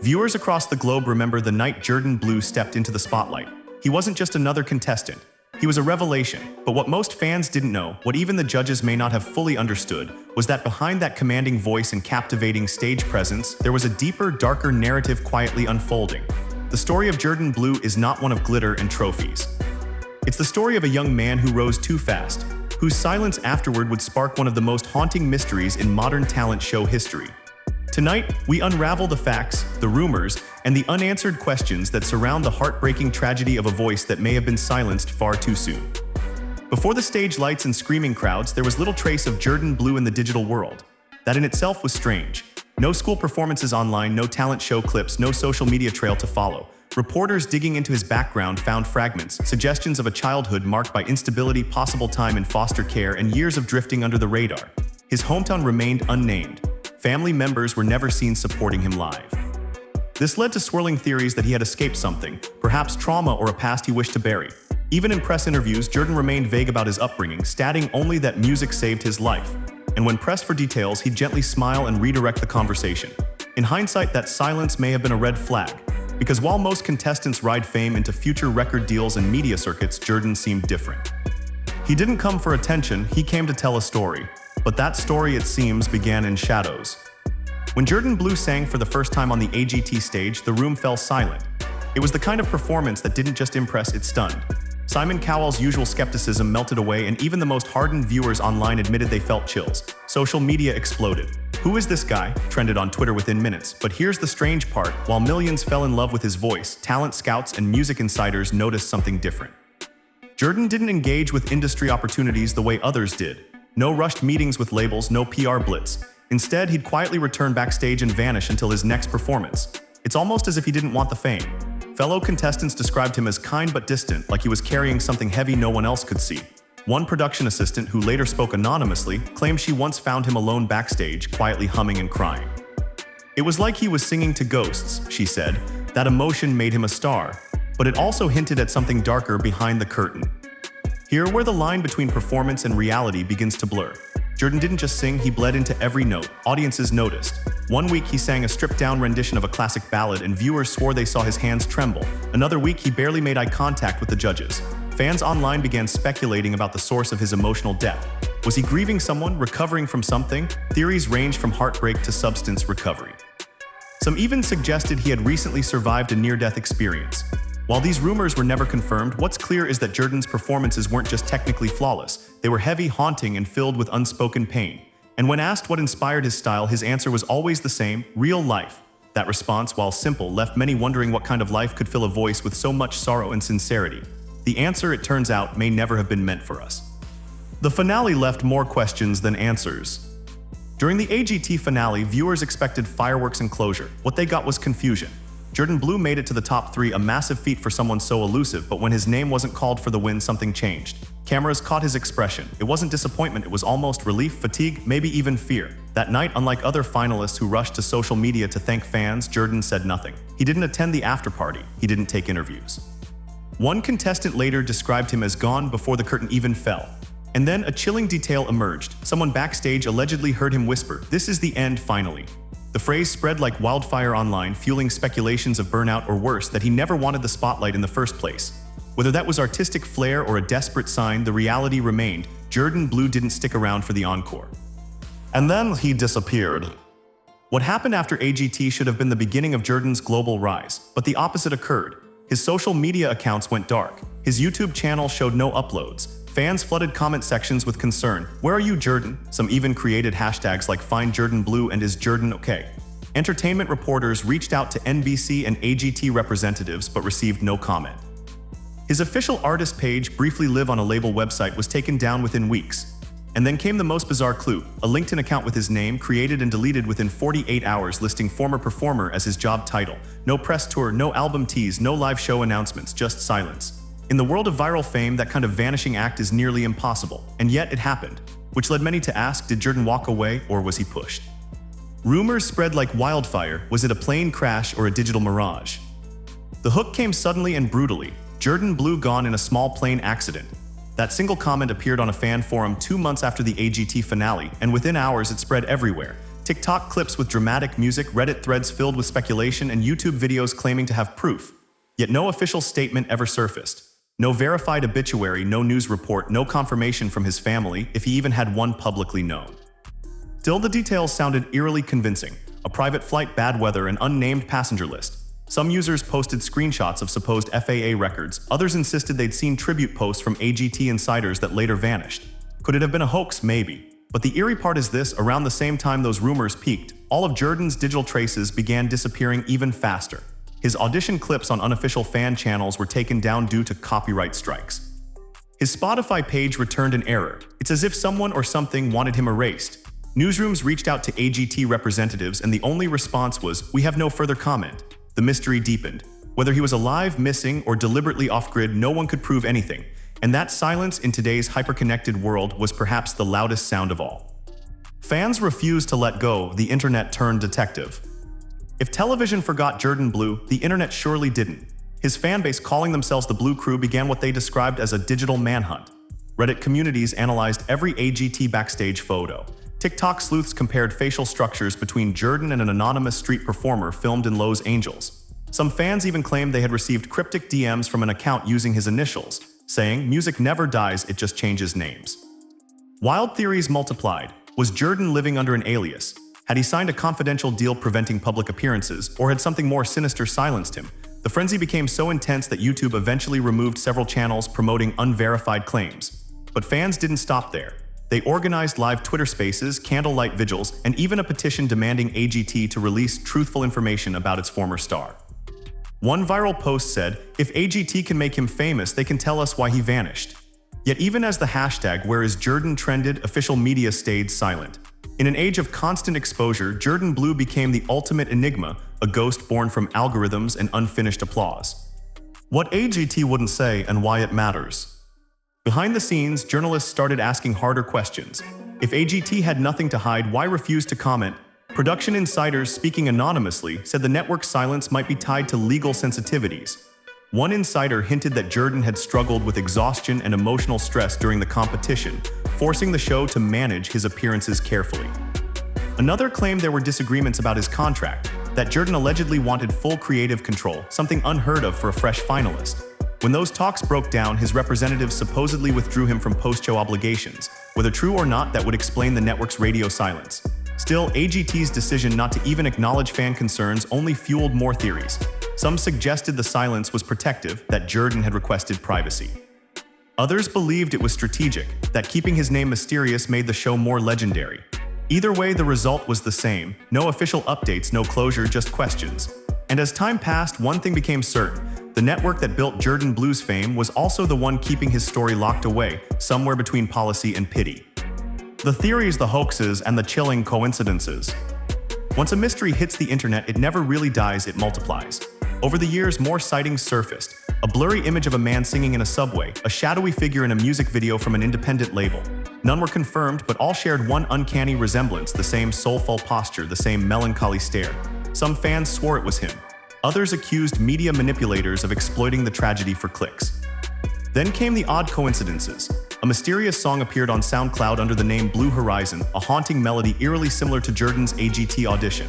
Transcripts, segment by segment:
Viewers across the globe remember the night Jourdan Blue stepped into the spotlight. He wasn't just another contestant. He was a revelation, but what most fans didn't know, what even the judges may not have fully understood, was that behind that commanding voice and captivating stage presence, there was a deeper, darker narrative quietly unfolding. The story of Jourdan Blue is not one of glitter and trophies. It's the story of a young man who rose too fast, whose silence afterward would spark one of the most haunting mysteries in modern talent show history. Tonight, we unravel the facts, the rumors, and the unanswered questions that surround the heartbreaking tragedy of a voice that may have been silenced far too soon. Before the stage lights and screaming crowds, there was little trace of Jourdan Blue in the digital world. That in itself was strange. No school performances online, no talent show clips, no social media trail to follow. Reporters digging into his background found fragments, suggestions of a childhood marked by instability, possible time in foster care, and years of drifting under the radar. His hometown remained unnamed. Family members were never seen supporting him live. This led to swirling theories that he had escaped something, perhaps trauma or a past he wished to bury. Even in press interviews, Jourdan remained vague about his upbringing, stating only that music saved his life. And when pressed for details, he'd gently smile and redirect the conversation. In hindsight, that silence may have been a red flag, because while most contestants ride fame into future record deals and media circuits, Jourdan seemed different. He didn't come for attention, he came to tell a story. But that story, it seems, began in shadows. When Jourdan Blue sang for the first time on the AGT stage, the room fell silent. It was the kind of performance that didn't just impress, it stunned. Simon Cowell's usual skepticism melted away, and even the most hardened viewers online admitted they felt chills. Social media exploded. "Who is this guy?" trended on Twitter within minutes. But here's the strange part. While millions fell in love with his voice, talent scouts and music insiders noticed something different. Jourdan didn't engage with industry opportunities the way others did. No rushed meetings with labels, no PR blitz. Instead, he'd quietly return backstage and vanish until his next performance. It's almost as if he didn't want the fame. Fellow contestants described him as kind but distant, like he was carrying something heavy no one else could see. One production assistant, who later spoke anonymously, claimed she once found him alone backstage, quietly humming and crying. "It was like he was singing to ghosts," she said. "That emotion made him a star. But it also hinted at something darker behind the curtain." Here, where the line between performance and reality begins to blur. Jourdan didn't just sing, he bled into every note. Audiences noticed. One week he sang a stripped-down rendition of a classic ballad and viewers swore they saw his hands tremble. Another week he barely made eye contact with the judges. Fans online began speculating about the source of his emotional depth. Was he grieving someone, recovering from something? Theories ranged from heartbreak to substance recovery. Some even suggested he had recently survived a near-death experience. While these rumors were never confirmed, what's clear is that Jourdan's performances weren't just technically flawless. They were heavy, haunting, and filled with unspoken pain. And when asked what inspired his style, his answer was always the same: real life. That response, while simple, left many wondering what kind of life could fill a voice with so much sorrow and sincerity. The answer, it turns out, may never have been meant for us. The finale left more questions than answers. During the AGT finale, viewers expected fireworks and closure. What they got was confusion. Jourdan Blue made it to the top 3, a massive feat for someone so elusive, but when his name wasn't called for the win, something changed. Cameras caught his expression. It wasn't disappointment, it was almost relief, fatigue, maybe even fear. That night, unlike other finalists who rushed to social media to thank fans, Jourdan said nothing. He didn't attend the after-party. He didn't take interviews. One contestant later described him as gone before the curtain even fell. And then a chilling detail emerged. Someone backstage allegedly heard him whisper, "This is the end, finally." The phrase spread like wildfire online, fueling speculations of burnout or worse, that he never wanted the spotlight in the first place. Whether that was artistic flair or a desperate sign, the reality remained: Jourdan Blue didn't stick around for the encore. And then he disappeared. What happened after AGT should have been the beginning of Jourdan's global rise, but the opposite occurred. His social media accounts went dark. His YouTube channel showed no uploads. Fans flooded comment sections with concern. "Where are you, Jourdan?" Some even created hashtags like "Find Jourdan Blue" and "Is Jourdan okay?" Entertainment reporters reached out to NBC and AGT representatives but received no comment. His official artist page, briefly live on a label website, was taken down within weeks. And then came the most bizarre clue: a LinkedIn account with his name, created and deleted within 48 hours, listing former performer as his job title. No press tour, no album tease, no live show announcements, just silence. In the world of viral fame, that kind of vanishing act is nearly impossible. And yet it happened, which led many to ask, did Jourdan walk away or was he pushed? Rumors spread like wildfire. Was it a plane crash or a digital mirage? The hook came suddenly and brutally. Jourdan Blue gone in a small plane accident. That single comment appeared on a fan forum 2 months after the AGT finale, and within hours it spread everywhere. TikTok clips with dramatic music, Reddit threads filled with speculation, and YouTube videos claiming to have proof. Yet no official statement ever surfaced. No verified obituary, no news report, no confirmation from his family, if he even had one publicly known. Still, the details sounded eerily convincing. A private flight, bad weather, an unnamed passenger list. Some users posted screenshots of supposed FAA records, others insisted they'd seen tribute posts from AGT insiders that later vanished. Could it have been a hoax? Maybe. But the eerie part is this: around the same time those rumors peaked, all of Jourdan's digital traces began disappearing even faster. His audition clips on unofficial fan channels were taken down due to copyright strikes. His Spotify page returned an error. It's as if someone or something wanted him erased. Newsrooms reached out to AGT representatives, and the only response was, "We have no further comment." The mystery deepened. Whether he was alive, missing, or deliberately off-grid, no one could prove anything. And that silence in today's hyper-connected world was perhaps the loudest sound of all. Fans refused to let go. The internet turned detective. If television forgot Jourdan Blue, the internet surely didn't. His fanbase, calling themselves the Blue Crew, began what they described as a digital manhunt. Reddit communities analyzed every AGT backstage photo. TikTok sleuths compared facial structures between Jourdan and an anonymous street performer filmed in Los Angeles. Some fans even claimed they had received cryptic DMs from an account using his initials, saying, "Music never dies, it just changes names." Wild theories multiplied. Was Jourdan living under an alias? Had he signed a confidential deal preventing public appearances, or had something more sinister silenced him? The frenzy became so intense that YouTube eventually removed several channels promoting unverified claims. But fans didn't stop there. They organized live Twitter spaces, candlelight vigils, and even a petition demanding AGT to release truthful information about its former star. One viral post said, "If AGT can make him famous, they can tell us why he vanished." Yet even as the hashtag "Where is Jourdan" trended, official media stayed silent. In an age of constant exposure, Jourdan Blue became the ultimate enigma, a ghost born from algorithms and unfinished applause. What AGT wouldn't say and why it matters. Behind the scenes, journalists started asking harder questions. If AGT had nothing to hide, why refuse to comment? Production insiders, speaking anonymously, said the network's silence might be tied to legal sensitivities. One insider hinted that Jourdan had struggled with exhaustion and emotional stress during the competition, forcing the show to manage his appearances carefully. Another claimed there were disagreements about his contract, that Jourdan allegedly wanted full creative control, something unheard of for a fresh finalist. When those talks broke down, his representatives supposedly withdrew him from post-show obligations. Whether true or not, that would explain the network's radio silence. Still, AGT's decision not to even acknowledge fan concerns only fueled more theories. Some suggested the silence was protective, that Jourdan had requested privacy. Others believed it was strategic, that keeping his name mysterious made the show more legendary. Either way, the result was the same. No official updates, no closure, just questions. And as time passed, one thing became certain. The network that built Jourdan Blue's fame was also the one keeping his story locked away, somewhere between policy and pity. The theories, the hoaxes, and the chilling coincidences. Once a mystery hits the internet, it never really dies, it multiplies. Over the years, more sightings surfaced. A blurry image of a man singing in a subway, a shadowy figure in a music video from an independent label. None were confirmed, but all shared one uncanny resemblance, the same soulful posture, the same melancholy stare. Some fans swore it was him. Others accused media manipulators of exploiting the tragedy for clicks. Then came the odd coincidences. A mysterious song appeared on SoundCloud under the name Blue Horizon, a haunting melody eerily similar to Jourdan's AGT audition.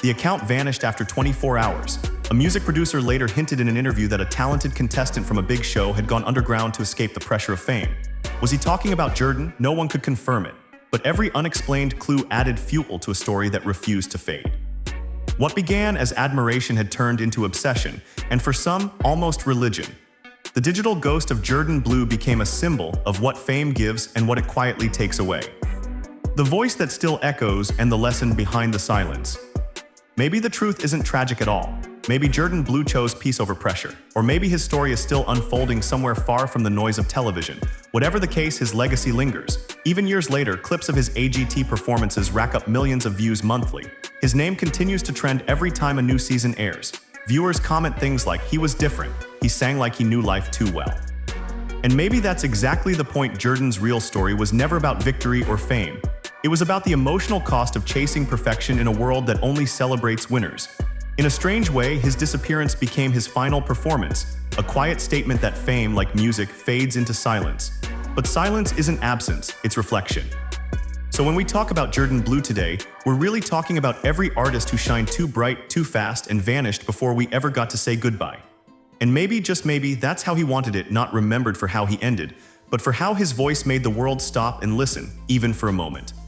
The account vanished after 24 hours. A music producer later hinted in an interview that a talented contestant from a big show had gone underground to escape the pressure of fame. Was he talking about Jourdan? No one could confirm it. But every unexplained clue added fuel to a story that refused to fade. What began as admiration had turned into obsession, and for some, almost religion. The digital ghost of Jourdan Blue became a symbol of what fame gives and what it quietly takes away. The voice that still echoes and the lesson behind the silence. Maybe the truth isn't tragic at all. Maybe Jourdan Blue chose peace over pressure. Or maybe his story is still unfolding somewhere far from the noise of television. Whatever the case, his legacy lingers. Even years later, clips of his AGT performances rack up millions of views monthly. His name continues to trend every time a new season airs. Viewers comment things like, "He was different. He sang like he knew life too well." And maybe that's exactly the point. Jourdan's real story was never about victory or fame. It was about the emotional cost of chasing perfection in a world that only celebrates winners. In a strange way, his disappearance became his final performance, a quiet statement that fame, like music, fades into silence. But silence isn't absence, it's reflection. So when we talk about Jourdan Blue today, we're really talking about every artist who shined too bright, too fast, and vanished before we ever got to say goodbye. And maybe, just maybe, that's how he wanted it, not remembered for how he ended, but for how his voice made the world stop and listen, even for a moment.